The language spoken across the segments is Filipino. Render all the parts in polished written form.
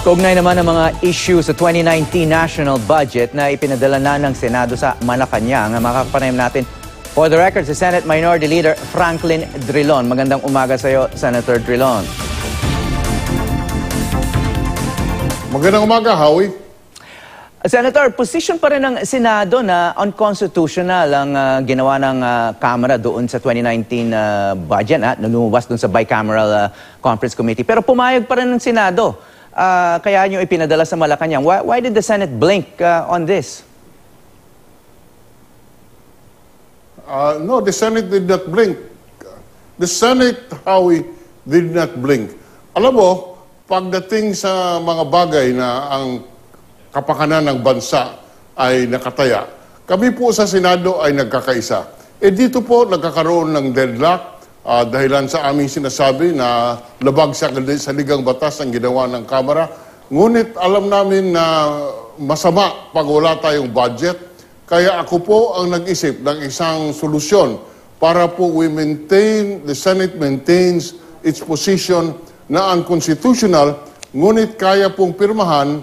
Kaugnay naman ng mga issue sa 2019 national budget na ipinadala na ng Senado sa Malacanang. Makakapanayam natin, for the record, si Senate Minority Leader Franklin Drilon. Magandang umaga sa iyo, Senator Drilon. Magandang umaga, Howie. Senator, position pa rin ng Senado na unconstitutional ang ginawa ng Kamara doon sa 2019 budget, lumabas doon sa bicameral conference committee. Pero pumayag pa rin ng Senado. Kaya nyo ipinadala sa Malacanang. Why did the Senate blink on this? No, the Senate did not blink. The Senate, Howie, did not blink. Alam mo, pagdating sa mga bagay na ang kapakanan ng bansa ay nakataya, kami po sa Senado ay nagkakaisa. Dito po nagkakaroon ng deadlock dahilan sa aming sinasabi na labag sa ligang batas ang ginawa ng Kamara. Ngunit alam namin na masama pag wala tayong budget. Kaya ako po ang nag-isip ng isang solusyon para po the Senate maintains its position na unconstitutional, ngunit kaya pong pirmahan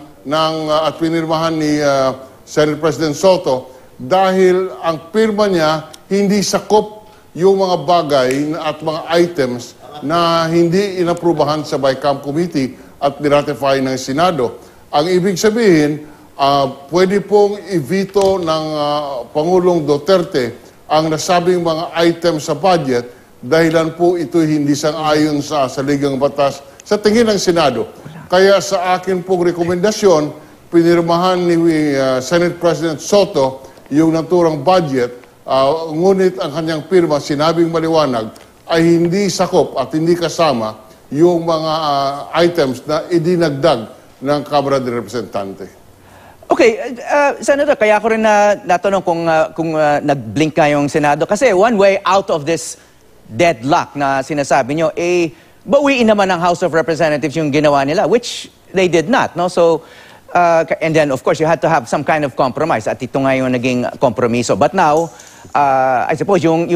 at pinirmahan ni Senate President Soto dahil ang pirma niya hindi sakop yung mga bagay at mga items na hindi inaprubahan sa BICAM Committee at niratify ng Senado. Ang ibig sabihin, pwede pong i-veto ng Pangulong Duterte ang nasabing mga items sa budget dahilan po ito hindi sang-ayon sa saligang batas sa tingin ng Senado. Kaya sa akin pong rekomendasyon, pinirmahan ni Senate President Soto yung naturang budget. Ngunit ang kanyang pirma, sinabing maliwanag, ay hindi sakop at hindi kasama yung mga items na idinagdag ng Kamara de Representante. Okay, Senator, kaya ko rin natanong kung nag-blink ka yung Senado. Kasi one way out of this deadlock na sinasabi nyo, bawiin naman ng House of Representatives yung ginawa nila, which they did not. No? So, and then, of course, you had to have some kind of compromise. At ito nga yung naging kompromiso. But now, I suppose, yung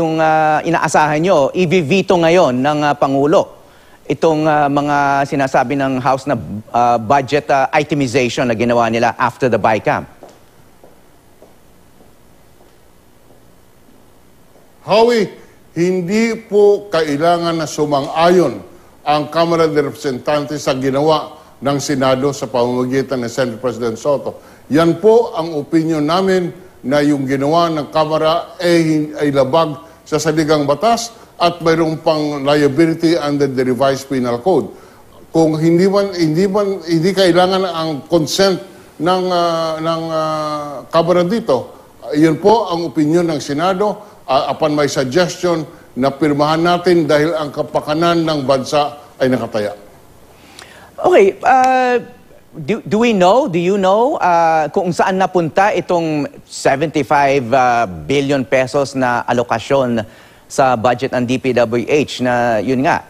inaasahan nyo, i-veto ngayon ng Pangulo itong mga sinasabi ng House na budget itemization na ginawa nila after the BICAM. Howie, hindi po kailangan na sumang-ayon ang Kamara de Representantes sa ginawa ng Senado sa pamamagitan ng Senate President Soto. Yan po ang opinion namin na yung ginawa ng Kamara ay labag sa saligang batas at mayroong pang liability under the revised penal code. Kung hindi kailangan ang consent ng Kamara dito, yun po ang opinion ng Senado upon my suggestion na pirmahan natin dahil ang kapakanan ng bansa ay nakataya. Okay, do you know kung saan napunta itong 75 billion pesos na alokasyon sa budget ng DPWH na yun nga,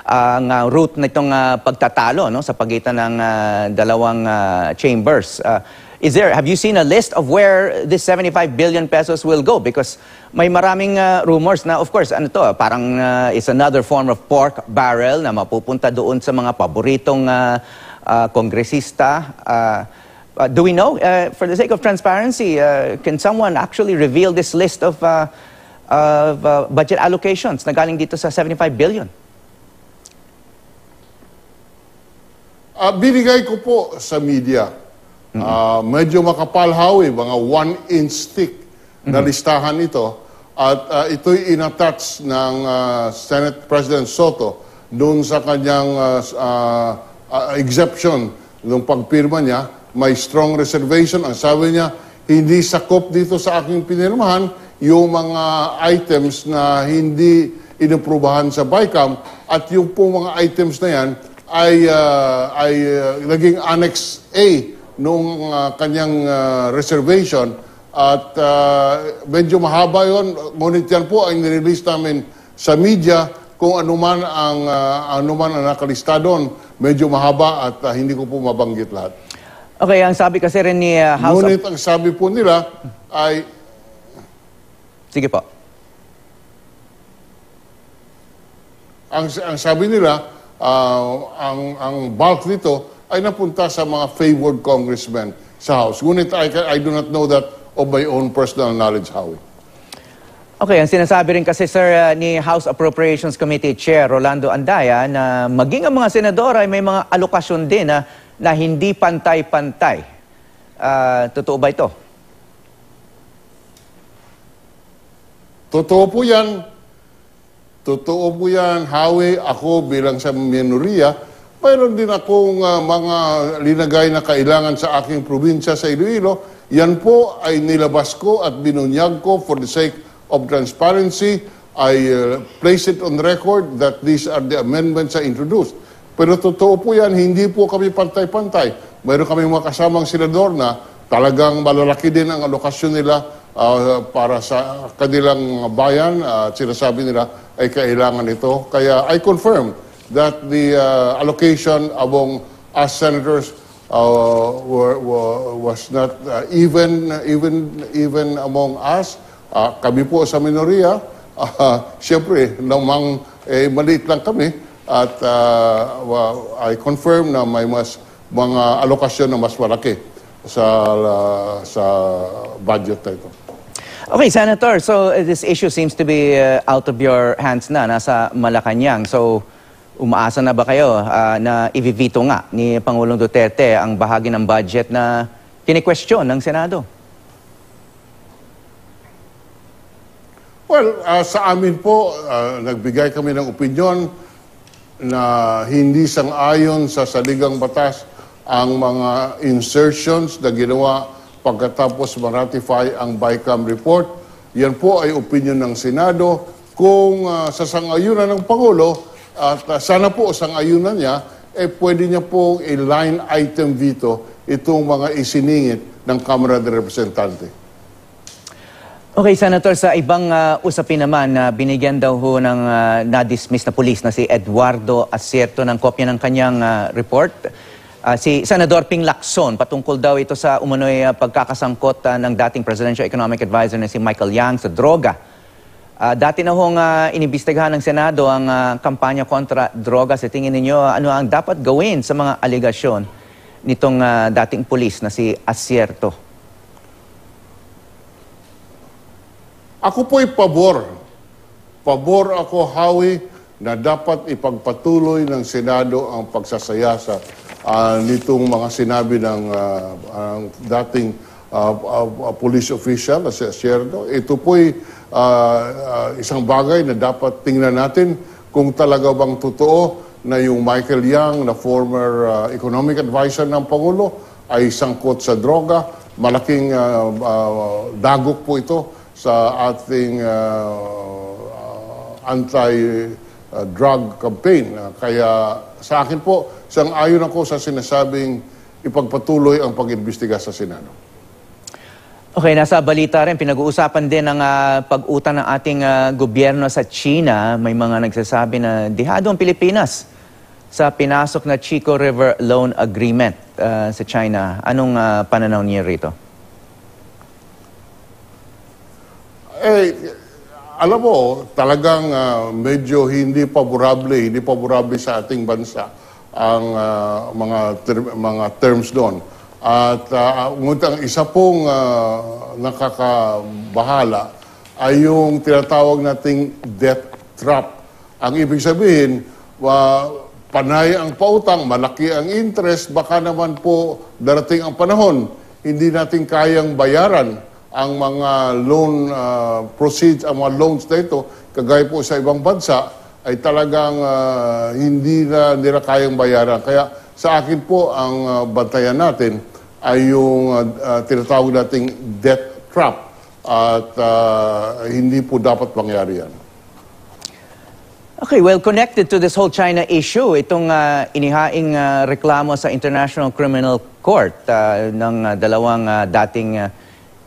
ang route na itong pagtatalo sa pagitan ng dalawang chambers? Have you seen a list of where this 75 billion pesos will go? Because may maraming rumors na, of course, parang it's another form of pork barrel na mapupunta doon sa mga paboritong kongresista. Do we know, for the sake of transparency, can someone actually reveal this list of budget allocations na galing dito sa 75 billion? Binigay ko po sa media. Medyo makapal, Howie, mga 1-inch stick na listahan ito. At ito'y inattach ng Senate President Soto doon sa kanyang exemption ng pagpirma niya. May strong reservation. Ang sabi niya, hindi sakop dito sa aking pinirmahan yung mga items na hindi inaprubahan sa BICAM at yung po mga items na yan ay naging Annex A nung kanyang reservation at medyo mahaba yon, ngunit yan po ay nirelease namin sa media kung anuman ang nakalista doon. Medyo mahaba at hindi ko po mabanggit lahat. Okay, ang sabi kasi rin ni House ngunit ang sabi po nila ay... Sige po. Ang sabi nila, ang bulk nito ay napunta sa mga favored congressmen sa House. Ngunit I do not know that of my own personal knowledge, Howie. Okay, ang sinasabi rin kasi, sir, ni House Appropriations Committee Chair Rolando Andaya na maging ang mga senador ay may mga alokasyon din na hindi pantay-pantay. Totoo ba ito? Totoo po yan. Totoo po yan, Howie. Ako bilang sa minoriya, mayroon din akong mga linagay na kailangan sa aking probinsya sa Iloilo. Yan po ay nilabas ko at binunyag ko for the sake of transparency. I place it on record that these are the amendments I introduced. Pero totoo po yan, hindi po kami pantay-pantay. Mayroon kami mga kasamang senador na talagang malalaki din ang alokasyon nila para sa kanilang bayan. Sinasabi nila ay kailangan ito. Kaya I confirm that the allocation among us senators was not even among us. Kami po sa minorya, siyempre, namang maliit lang kami. At I confirm na may mga alokasyon na mas malaki sa budget na ito. Okay, Senator, so this issue seems to be out of your hands na, nasa Malacanang. So, umaasa na ba kayo na i-veto nga ni Pangulong Duterte ang bahagi ng budget na kini-question ng Senado? Well, sa amin po, nagbigay kami ng opinyon na hindi sang-ayon sa saligang batas ang mga insertions na ginawa pagkatapos ma-ratify ang BICAM report. Yan po ay opinion ng Senado. Kung sa sang-ayunan ng Pangulo, at sana po sang-ayunan niya, pwede niya po i-line item veto itong mga isiningit ng Kamara de Representante. Okay, Senator, sa ibang usapin naman, binigyan daw ho ng na-dismiss na pulis na si Eduardo Asierto ng kopya ng kanyang report. Si Senador Ping Lacson, patungkol daw ito sa umano'y pagkakasangkot ng dating Presidential Economic Advisor na si Michael Yang sa droga. Dati na hong inimbestigahan ng Senado ang kampanya kontra droga. Sa tingin ninyo, ano ang dapat gawin sa mga aligasyon nitong dating pulis na si Asierto? Ako po'y pabor. Pabor ako, Howie, na dapat ipagpatuloy ng Senado ang pagsasayasa nitong mga sinabi ng dating police official na si Asierto. Ito po'y isang bagay na dapat tingnan natin kung talaga bang totoo na yung Michael Yang na former economic advisor ng Pangulo ay sangkot sa droga. Malaking dagok po ito sa ating anti-drug campaign. Kaya sa akin po, sang-ayon ako sa sinasabing ipagpatuloy ang pag-imbestiga sa Senado. Okay, nasa balita rin, pinag-uusapan din ang pag-utang ng ating gobyerno sa China. May mga nagsasabi na dihado ang Pilipinas sa pinasok na Chico River Loan Agreement sa China. Anong pananaw niyo rito? Alam mo, talagang medyo hindi paborable sa ating bansa ang mga terms doon. At ngunit ang isa pong nakakabahala ay yung tinatawag nating debt trap. Ang ibig sabihin, panay ang pautang, malaki ang interest, baka naman po darating ang panahon, hindi natin kayang bayaran ang mga loan proceeds, ang mga loans na ito, kagaya po sa ibang bansa, ay talagang hindi na nila kayang bayaran. Kaya sa akin po, ang bantayan natin ay yung tinatawag nating debt trap at hindi po dapat mangyari yan. Okay, well, connected to this whole China issue, itong inihaing reklamo sa International Criminal Court ng dalawang dating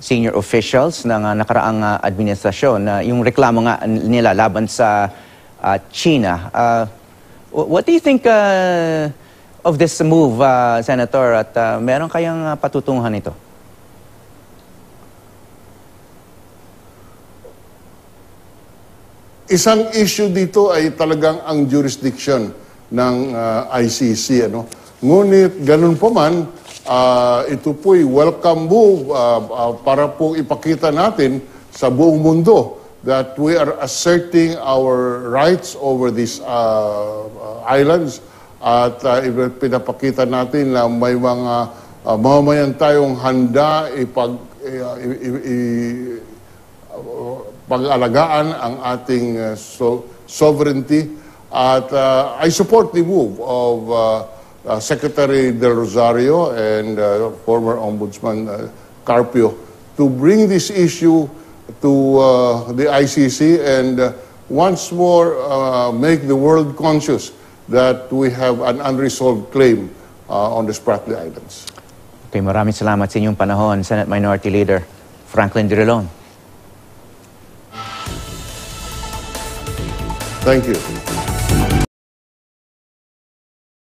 senior officials ng nakaraang administrasyon, yung reklamo nga nila laban sa China. What do you think of this move, Senator? At meron kayang patutunguhan ito? Isang issue dito ay talagang ang jurisdiction ng ICC. Ngunit ganun pa man, ito po'y welcome move para po ipakita natin sa buong mundo that we are asserting our rights over these islands at pinapakita natin na may mga mamamayan tayong handa pag-alagaan ang ating sovereignty. At I support the move of Secretary Del Rosario and former Ombudsman Carpio to bring this issue to the ICC and once more make the world conscious that we have an unresolved claim on the Spratly Islands. Okay, maraming salamat sa inyong panahon, Senate Minority Leader Franklin Drilon. Thank you.